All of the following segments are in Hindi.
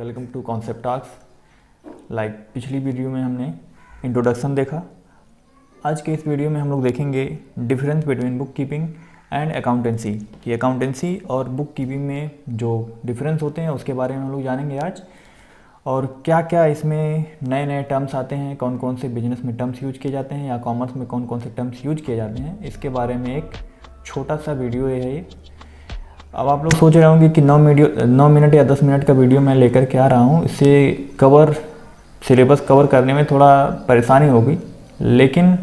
Welcome to concept talks. पिछली वीडियो में हमने इंट्रोडक्शन देखा। आज के इस वीडियो में हम लोग देखेंगे difference between book keeping and accountancy. कि अकाउंटेंसी और बुक कीपिंग में जो डिफरेंस होते हैं उसके बारे में हम लोग जानेंगे आज, और क्या क्या इसमें नए नए टर्म्स आते हैं, कौन कौन से बिजनेस में टर्म्स यूज किए जाते हैं या कॉमर्स में कौन कौन से टर्म्स यूज किए जाते हैं, इसके बारे में एक छोटा सा वीडियो है ये। अब आप लोग सोच रहे होंगे कि 9 मिनट या 10 मिनट का वीडियो मैं लेकर के आ रहा हूँ, इससे सिलेबस कवर करने में थोड़ा परेशानी होगी, लेकिन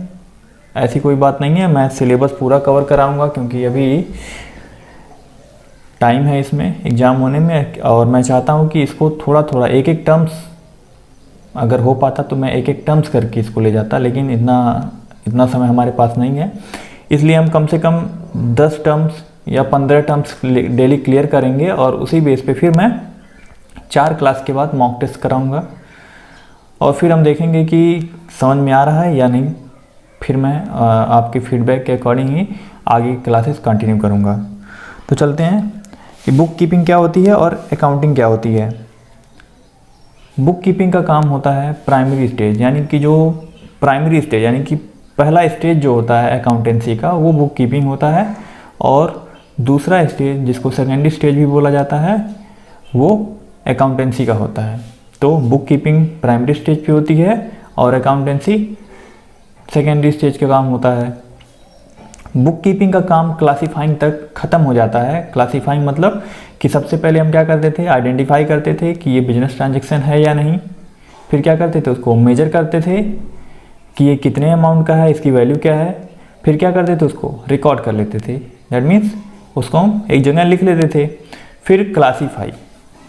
ऐसी कोई बात नहीं है। मैं सिलेबस पूरा कवर कराऊंगा क्योंकि अभी टाइम है इसमें एग्ज़ाम होने में, और मैं चाहता हूँ कि इसको थोड़ा थोड़ा एक एक टर्म्स अगर हो पाता तो मैं एक एक टर्म्स करके इसको ले जाता, लेकिन इतना समय हमारे पास नहीं है। इसलिए हम कम से कम 10 टर्म्स या 15 टर्म्स डेली क्लियर करेंगे, और उसी बेस पे फिर मैं 4 क्लास के बाद मॉक टेस्ट कराऊंगा, और फिर हम देखेंगे कि समझ में आ रहा है या नहीं। फिर मैं आपके फीडबैक के अकॉर्डिंग ही आगे क्लासेस कंटिन्यू करूंगा। तो चलते हैं कि बुक कीपिंग क्या होती है और अकाउंटिंग क्या होती है। बुक कीपिंग का काम होता है प्राइमरी स्टेज, यानी कि पहला स्टेज जो होता है अकाउंटेंसी का वो बुक कीपिंग होता है, और दूसरा स्टेज जिसको सेकेंडरी स्टेज भी बोला जाता है वो अकाउंटेंसी का होता है। तो बुक कीपिंग प्राइमरी स्टेज पे होती है और अकाउंटेंसी सेकेंडरी स्टेज का काम होता है। बुक कीपिंग का काम क्लासीफाइंग तक ख़त्म हो जाता है। क्लासीफाइंग मतलब कि सबसे पहले हम क्या करते थे, आइडेंटिफाई करते थे कि ये बिजनेस ट्रांजैक्शन है या नहीं। फिर क्या करते थे, उसको मेजर करते थे कि ये कितने अमाउंट का है, इसकी वैल्यू क्या है। फिर क्या करते थे, उसको रिकॉर्ड कर लेते थे, दैट मीन्स उसको हम एक जगह लिख लेते थे। फिर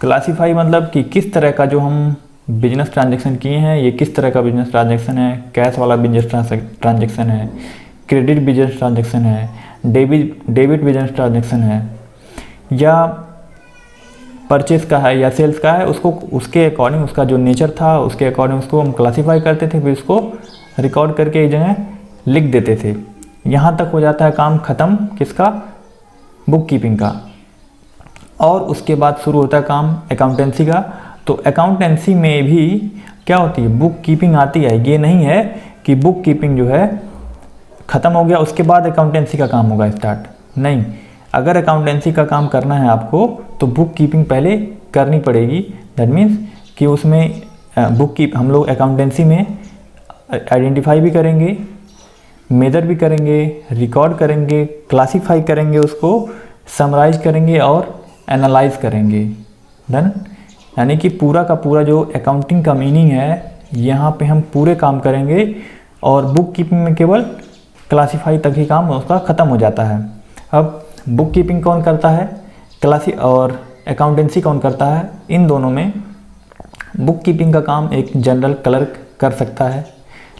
क्लासीफाई मतलब कि किस तरह का जो हम बिजनेस ट्रांजैक्शन किए हैं, ये किस तरह का बिजनेस ट्रांजैक्शन है। कैश वाला बिजनेस ट्रांजैक्शन है, क्रेडिट बिजनेस ट्रांजैक्शन है, डेबिट बिजनेस ट्रांजैक्शन है, या परचेस का है या सेल्स का है। उसको उसके अकॉर्डिंग, उसका जो नेचर था उसके अकॉर्डिंग उसको हम क्लासीफाई करते थे, फिर उसको रिकॉर्ड करके एक जगह लिख देते थे। यहाँ तक हो जाता है काम ख़त्म किसका, बुक कीपिंग का। और उसके बाद शुरू होता है काम अकाउंटेंसी का। तो अकाउंटेंसी में भी क्या होती है, बुक कीपिंग आती है। ये नहीं है कि बुक कीपिंग जो है ख़त्म हो गया उसके बाद अकाउंटेंसी का काम होगा स्टार्ट, नहीं। अगर अकाउंटेंसी का काम करना है आपको तो बुक कीपिंग पहले करनी पड़ेगी। दैट मीन्स कि उसमें हम लोग अकाउंटेंसी में आइडेंटिफाई भी करेंगे, मेजर भी करेंगे, रिकॉर्ड करेंगे, क्लासीफाई करेंगे, उसको समराइज करेंगे और एनालाइज करेंगे। डन। यानी कि पूरा का पूरा जो अकाउंटिंग का मीनिंग है यहाँ पे हम पूरे काम करेंगे, और बुक कीपिंग में केवल क्लासीफाई तक ही काम उसका ख़त्म हो जाता है। अब बुक कीपिंग कौन करता है, और अकाउंटेंसी कौन करता है, इन दोनों में बुक कीपिंग का काम एक जनरल क्लर्क कर सकता है,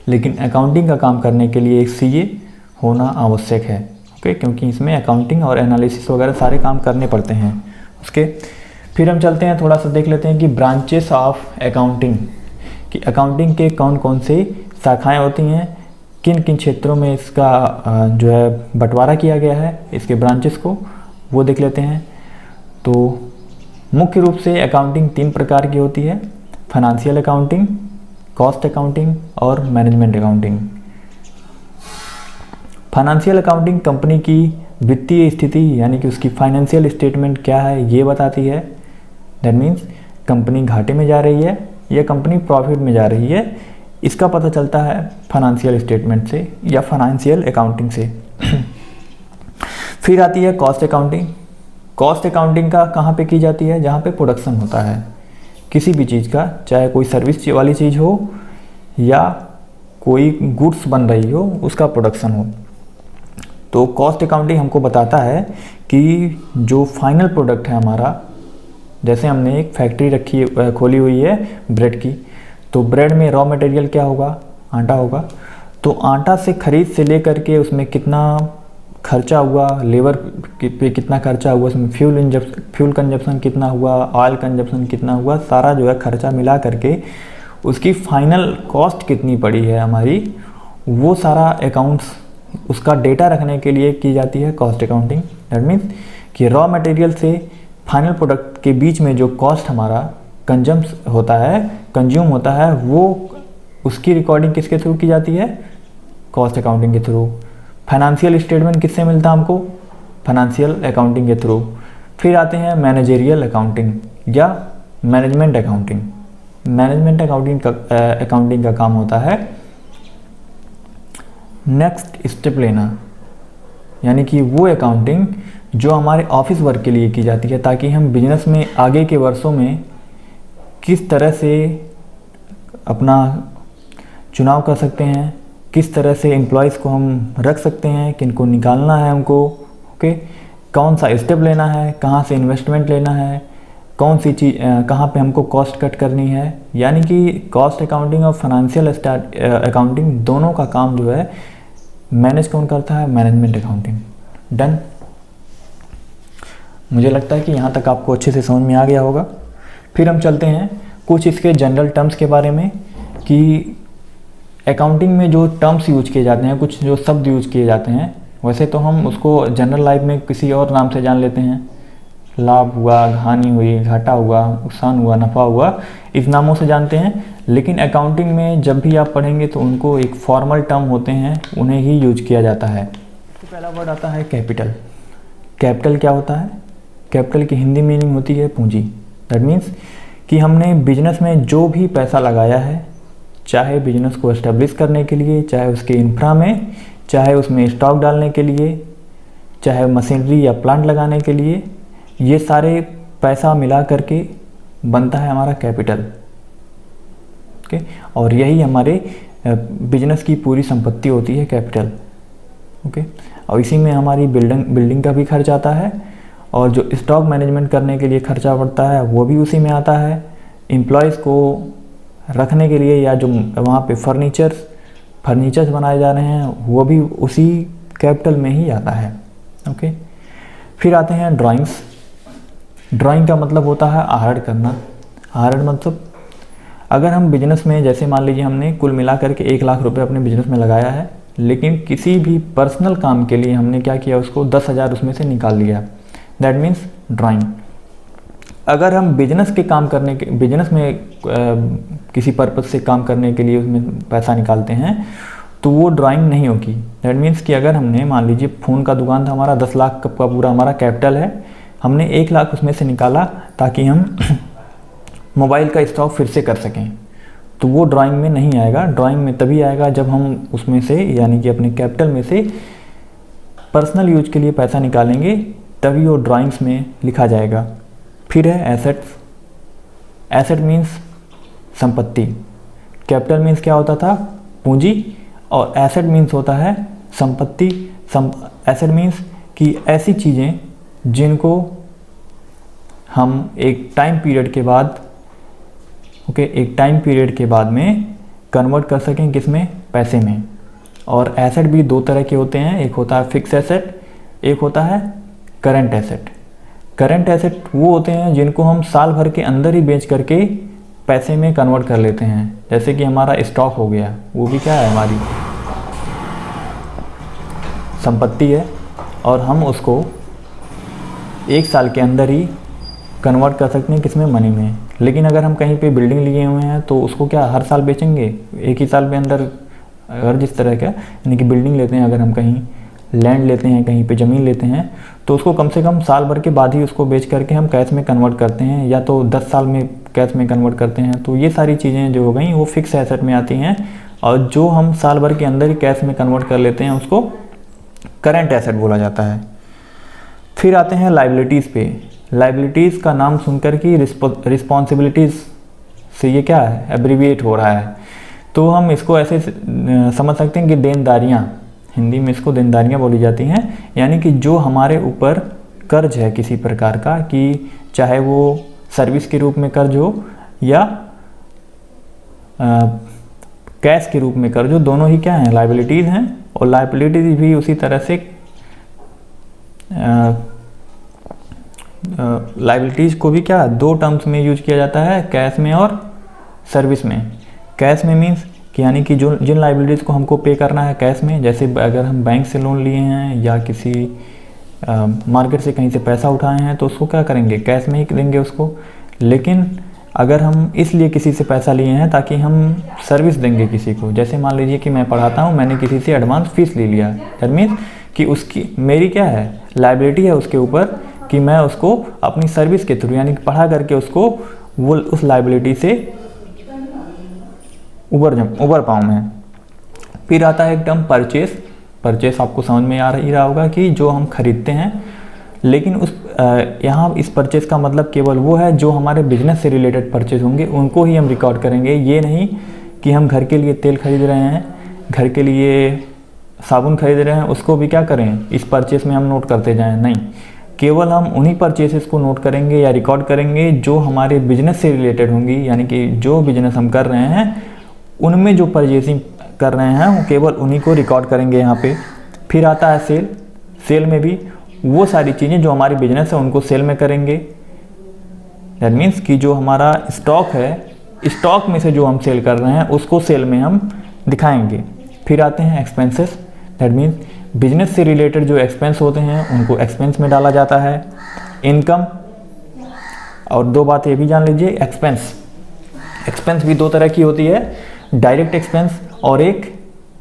लेकिन अकाउंटिंग का काम करने के लिए एक सीए होना आवश्यक है। ओके, क्योंकि इसमें अकाउंटिंग और एनालिसिस वगैरह सारे काम करने पड़ते हैं उसके। फिर हम चलते हैं, थोड़ा सा देख लेते हैं कि ब्रांचेस ऑफ अकाउंटिंग, कि अकाउंटिंग के कौन कौन से शाखाएं होती हैं, किन किन क्षेत्रों में इसका जो है बंटवारा किया गया है, इसके ब्रांचेस को वो देख लेते हैं। तो मुख्य रूप से अकाउंटिंग 3 प्रकार की होती है, फाइनेंशियल अकाउंटिंग, कॉस्ट अकाउंटिंग और management accounting. Financial accounting company की वित्तीय स्थिति यानी कि उसकी फाइनेंशियल स्टेटमेंट क्या है ये बताती है। दैट मीन्स कंपनी घाटे में जा रही है या कंपनी प्रॉफिट में जा रही है, इसका पता चलता है फाइनेंशियल स्टेटमेंट से या फाइनेंशियल अकाउंटिंग से। फिर आती है कॉस्ट अकाउंटिंग। कॉस्ट अकाउंटिंग का कहाँ पे की जाती है, जहाँ पे प्रोडक्शन होता है किसी भी चीज़ का, चाहे कोई सर्विस वाली चीज़ हो या कोई गुड्स बन रही हो, उसका प्रोडक्शन हो। तो कॉस्ट अकाउंटिंग हमको बताता है कि जो फाइनल प्रोडक्ट है हमारा, जैसे हमने एक फैक्ट्री खोली हुई है ब्रेड की, तो ब्रेड में रॉ मटेरियल क्या होगा, आटा होगा। तो आटा से खरीद से लेकर के उसमें कितना खर्चा हुआ, लेबर पे कितना खर्चा हुआ, उसमें फ्यूल कंजप्शन कितना हुआ, ऑयल कंजप्शन कितना हुआ, सारा जो है खर्चा मिला करके उसकी फाइनल कॉस्ट कितनी पड़ी है हमारी, वो सारा अकाउंट्स उसका डेटा रखने के लिए की जाती है कॉस्ट अकाउंटिंग। दैट मीन्स कि रॉ मटेरियल से फाइनल प्रोडक्ट के बीच में जो कॉस्ट हमारा कंज्यूम होता है, वो उसकी रिकॉर्डिंग किसके थ्रू की जाती है? कॉस्ट अकाउंटिंग के थ्रू। फाइनेंशियल स्टेटमेंट किससे मिलता है हमको? फाइनेंशियल अकाउंटिंग के थ्रू। फिर आते हैं मैनेजेरियल अकाउंटिंग या मैनेजमेंट अकाउंटिंग। मैनेजमेंट अकाउंटिंग का काम होता है नेक्स्ट स्टेप लेना, यानी कि वो अकाउंटिंग जो हमारे ऑफिस वर्क के लिए की जाती है, ताकि हम बिजनेस में आगे के वर्षों में किस तरह से अपना चुनाव कर सकते हैं, किस तरह से एम्प्लॉयज़ को हम रख सकते हैं, किनको निकालना है हमको, ओके, कौन सा स्टेप लेना है, कहाँ से इन्वेस्टमेंट लेना है, कौन सी चीज़ कहाँ पे हमको कॉस्ट कट करनी है। यानी कि कॉस्ट अकाउंटिंग और फाइनेंशियल अकाउंटिंग दोनों का काम जो है मैनेज कौन करता है? Management accounting. डन। मुझे लगता है कि यहाँ तक आपको अच्छे से समझ में आ गया होगा। फिर हम चलते हैं कुछ इसके जनरल टर्म्स के बारे में, कि अकाउंटिंग में जो टर्म्स यूज किए जाते हैं, कुछ जो शब्द यूज किए जाते हैं, वैसे तो हम उसको जनरल लाइफ में किसी और नाम से जान लेते हैं। लाभ हुआ, हानि हुई, घाटा हुआ, नुकसान हुआ, नफ़ा हुआ, इस नामों से जानते हैं। लेकिन अकाउंटिंग में जब भी आप पढ़ेंगे तो उनको एक फॉर्मल टर्म होते हैं, उन्हें ही यूज किया जाता है। तो पहला वर्ड आता है कैपिटल। कैपिटल क्या होता है? कैपिटल की हिंदी मीनिंग होती है पूंजी। दैट मीन्स कि हमने बिजनेस में जो भी पैसा लगाया है, चाहे बिजनेस को एस्टेब्लिश करने के लिए, चाहे उसके इंफ्रा में, चाहे उसमें स्टॉक डालने के लिए, चाहे मशीनरी या प्लांट लगाने के लिए, ये सारे पैसा मिला करके बनता है हमारा कैपिटल। ओके, और यही हमारे बिजनेस की पूरी संपत्ति होती है, कैपिटल। ओके, और इसी में हमारी बिल्डिंग का भी खर्च आता है, और जो स्टॉक मैनेजमेंट करने के लिए खर्चा पड़ता है वो भी उसी में आता है। एम्प्लॉयज़ को रखने के लिए या जो वहाँ पे फर्नीचर्स बनाए जा रहे हैं वो भी उसी कैपिटल में ही आता है। ओके, फिर आते हैं ड्राइंग्स। ड्राइंग का मतलब होता है आहरण करना। आहरण मतलब अगर हम बिजनेस में, जैसे मान लीजिए हमने कुल मिला करके 1 लाख रुपए अपने बिजनेस में लगाया है, लेकिन किसी भी पर्सनल काम के लिए हमने क्या किया, उसको 10,000 उसमें से निकाल लिया, दैट मीन्स ड्राइंग। अगर हम बिजनेस में किसी पर्पज़ से काम करने के लिए उसमें पैसा निकालते हैं तो वो ड्राइंग नहीं होगी। दैट मीन्स कि अगर हमने, मान लीजिए फ़ोन का दुकान था हमारा, 10 लाख का पूरा हमारा कैपिटल है, हमने 1 लाख उसमें से निकाला ताकि हम मोबाइल का स्टॉक फिर से कर सकें, तो वो ड्राइंग में नहीं आएगा। ड्राइंग में तभी आएगा जब हम उसमें से, यानी कि अपने कैपिटल में से पर्सनल यूज के लिए पैसा निकालेंगे, तभी वो ड्राइंग्स में लिखा जाएगा। फिर है एसेट्स। एसेट मीन्स संपत्ति। कैपिटल मीन्स क्या होता था? पूंजी, और एसेट मीन्स होता है संपत्ति। एसेट मीन्स कि ऐसी चीज़ें जिनको हम एक टाइम पीरियड के बाद में कन्वर्ट कर सकें, किसमें? पैसे में। और एसेट भी 2 तरह के होते हैं, एक होता है फिक्स एसेट, एक होता है करंट एसेट। करंट एसेट वो होते हैं जिनको हम साल भर के अंदर ही बेच करके पैसे में कन्वर्ट कर लेते हैं, जैसे कि हमारा स्टॉक हो गया, वो भी क्या है? हमारी संपत्ति है, और हम उसको 1 साल के अंदर ही कन्वर्ट कर सकते हैं, किसमें? मनी में। लेकिन अगर हम कहीं पे बिल्डिंग लिए हुए हैं तो उसको क्या हर साल बेचेंगे? 1 ही साल के अंदर। अगर जिस तरह का, यानी कि बिल्डिंग लेते हैं, अगर हम कहीं लैंड लेते हैं, कहीं पे ज़मीन लेते हैं, तो उसको कम से कम साल भर के बाद ही उसको बेच करके हम कैश में कन्वर्ट करते हैं, या तो 10 साल में कैश में कन्वर्ट करते हैं। तो ये सारी चीज़ें जो हो गई वो फिक्स एसेट में आती हैं, और जो हम साल भर के अंदर ही कैश में कन्वर्ट कर लेते हैं उसको करंट एसेट बोला जाता है। फिर आते हैं लाइबिलिटीज़ पे। लाइबिलिटीज़ का नाम सुनकर कि रिस्पॉन्सिबिलिटीज़ से ये क्या है? एब्रीविएट हो रहा है, तो हम इसको ऐसे समझ सकते हैं कि देनदारियाँ, हिंदी में इसको देनदारियाँ बोली जाती हैं। यानी कि जो हमारे ऊपर कर्ज है किसी प्रकार का, कि चाहे वो सर्विस के रूप में कर्ज हो या कैश के रूप में कर्ज हो, दोनों ही क्या हैं? लाइबिलिटीज़ हैं। और लाइबिलिटीज़ भी उसी तरह से लाइबिलिटीज़ को भी क्या 2 टर्म्स में यूज किया जाता है, कैश में और सर्विस में। कैश में मीन्स कि यानी कि जो जिन लाइबिलिटीज़ को हमको पे करना है कैश में, जैसे अगर हम बैंक से लोन लिए हैं या किसी मार्केट से कहीं से पैसा उठाए हैं तो उसको क्या करेंगे? कैश में ही देंगे उसको। लेकिन अगर हम इसलिए किसी से पैसा लिए हैं ताकि हम सर्विस देंगे किसी को, जैसे मान लीजिए कि मैं पढ़ाता हूँ, मैंने किसी से एडवांस फीस ले लिया, दैट मीन्स कि उसकी मेरी क्या है, लायबिलिटी है उसके ऊपर कि मैं उसको अपनी सर्विस के थ्रू यानी कि पढ़ा करके उसको वो उस लायबिलिटी से उबर पाऊँ मैं। फिर आता है एकदम परचेस। परचेस आपको समझ में आ ही रहा होगा कि जो हम खरीदते हैं, लेकिन उस यहाँ इस परचेस का मतलब केवल वो है जो हमारे बिजनेस से रिलेटेड परचेस होंगे उनको ही हम रिकॉर्ड करेंगे। ये नहीं कि हम घर के लिए तेल खरीद रहे हैं, घर के लिए साबुन खरीद रहे हैं, उसको भी क्या करें इस परचेस में हम नोट करते जाएं, नहीं। केवल हम उन्हीं परचेसेस को नोट करेंगे या रिकॉर्ड करेंगे जो हमारे बिजनेस से रिलेटेड होंगी, यानी कि जो बिजनेस हम कर रहे हैं उनमें जो परचेसिंग कर रहे हैं वो केवल उन्हीं को रिकॉर्ड करेंगे यहाँ पे। फिर आता है सेल। सेल में भी वो सारी चीज़ें जो हमारी बिजनेस है उनको सेल में करेंगे। दैट मीन्स कि जो हमारा स्टॉक है, स्टॉक में से जो हम सेल कर रहे हैं उसको सेल में हम दिखाएंगे। फिर आते हैं एक्सपेंसेस। दैट मीन्स बिजनेस से रिलेटेड जो एक्सपेंस होते हैं उनको एक्सपेंस में डाला जाता है। इनकम, और दो बात ये भी जान लीजिए, एक्सपेंस भी दो तरह की होती है, डायरेक्ट एक्सपेंस और एक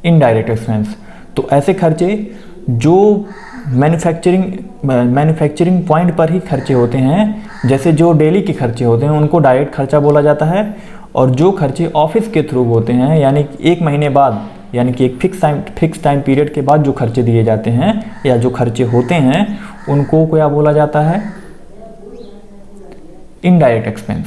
इनडायरेक्ट एक्सपेंस। तो ऐसे खर्चे जो मैन्युफैक्चरिंग पॉइंट पर ही खर्चे होते हैं, जैसे जो डेली के खर्चे होते हैं उनको डायरेक्ट खर्चा बोला जाता है, और जो खर्चे ऑफिस के थ्रू होते हैं यानी कि 1 महीने बाद, यानी कि एक फिक्स टाइम पीरियड के बाद जो खर्चे दिए जाते हैं या जो खर्चे होते हैं उनको क्या बोला जाता है, इनडायरेक्ट एक्सपेंस।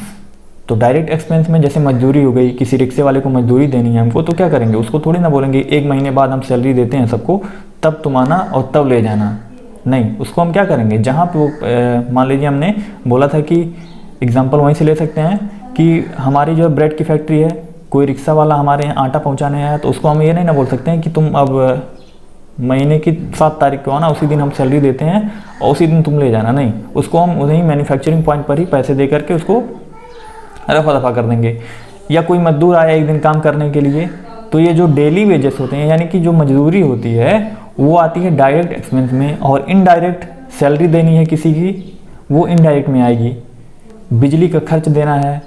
तो डायरेक्ट एक्सपेंस में जैसे मजदूरी हो गई, किसी रिक्शे वाले को मजदूरी देनी है हमको, तो क्या करेंगे, उसको थोड़ी ना बोलेंगे 1 महीने बाद हम सैलरी देते हैं सबको, तब तुम आना और तब ले जाना, नहीं। उसको हम क्या करेंगे, जहाँ पे वो मान लीजिए हमने बोला था कि एग्जांपल वहीं से ले सकते हैं कि हमारी जो ब्रेड की फैक्ट्री है, कोई रिक्शा वाला हमारे यहाँ आटा पहुँचाने आया, तो उसको हम ये नहीं ना बोल सकते हैं कि तुम अब महीने की 7 तारीख को आना, उसी दिन हम सैलरी देते हैं और उसी दिन तुम ले जाना, नहीं। उसको हम उन्हीं मैन्युफैक्चरिंग पॉइंट पर ही पैसे दे करके उसको रफा दफा कर देंगे। या कोई मजदूर आया 1 दिन काम करने के लिए, तो ये जो डेली वेजेस होते हैं यानी कि जो मजदूरी होती है वो आती है डायरेक्ट एक्सपेंस में, और इनडायरेक्ट सैलरी देनी है किसी की, वो इनडायरेक्ट में आएगी। बिजली का खर्च देना है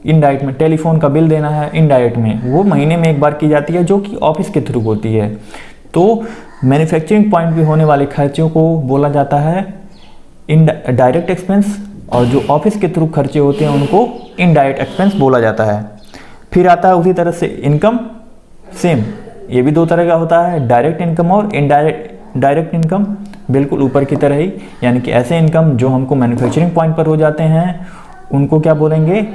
इनडायरेक्ट में, टेलीफोन का बिल देना है इनडायरेक्ट में, वो महीने में एक बार की जाती है जो कि ऑफिस के थ्रू होती है। तो मैन्युफैक्चरिंग पॉइंट पे होने वाले खर्चों को बोला जाता है डायरेक्ट एक्सपेंस, और जो ऑफिस के थ्रू खर्चे होते हैं उनको इनडायरेक्ट एक्सपेंस बोला जाता है। फिर आता है उसी तरह से इनकम। सेम, ये भी 2 तरह का होता है, डायरेक्ट इनकम और डायरेक्ट इनकम, बिल्कुल ऊपर की तरह ही। यानी कि ऐसे इनकम जो हमको मैन्युफैक्चरिंग पॉइंट पर हो जाते हैं उनको क्या बोलेंगे,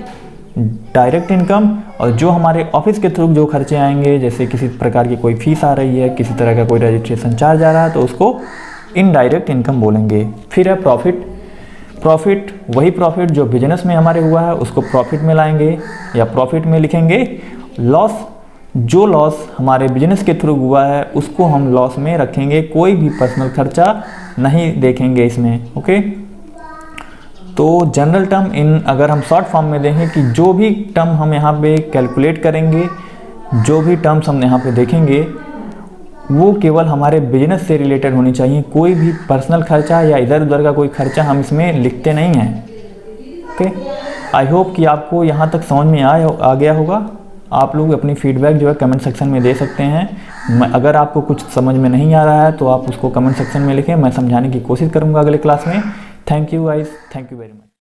डायरेक्ट इनकम। और जो हमारे ऑफिस के थ्रू जो खर्चे आएंगे, जैसे किसी प्रकार की कोई फीस आ रही है, किसी तरह का कोई रजिस्ट्रेशन चार्ज आ रहा है, तो उसको इनडायरेक्ट इनकम बोलेंगे। फिर है प्रॉफिट। प्रॉफिट, वही प्रॉफिट जो बिजनेस में हमारे हुआ है उसको प्रॉफिट में लाएंगे या प्रॉफिट में लिखेंगे। लॉस, जो लॉस हमारे बिजनेस के थ्रू हुआ है उसको हम लॉस में रखेंगे, कोई भी पर्सनल खर्चा नहीं देखेंगे इसमें। ओके, तो जनरल टर्म इन अगर हम शॉर्ट फॉर्म में देखें कि जो भी टर्म हम यहाँ पे कैलकुलेट करेंगे, जो भी टर्म्स हम यहाँ पे देखेंगे वो केवल हमारे बिजनेस से रिलेटेड होनी चाहिए। कोई भी पर्सनल खर्चा या इधर उधर का कोई खर्चा हम इसमें लिखते नहीं हैं। ओके, आई होप कि आपको यहाँ तक समझ में आ गया होगा। आप लोग अपनी फीडबैक जो है कमेंट सेक्शन में दे सकते हैं। अगर आपको कुछ समझ में नहीं आ रहा है तो आप उसको कमेंट सेक्शन में लिखें, मैं समझाने की कोशिश करूँगा अगले क्लास में। Thank you guys, thank you very much.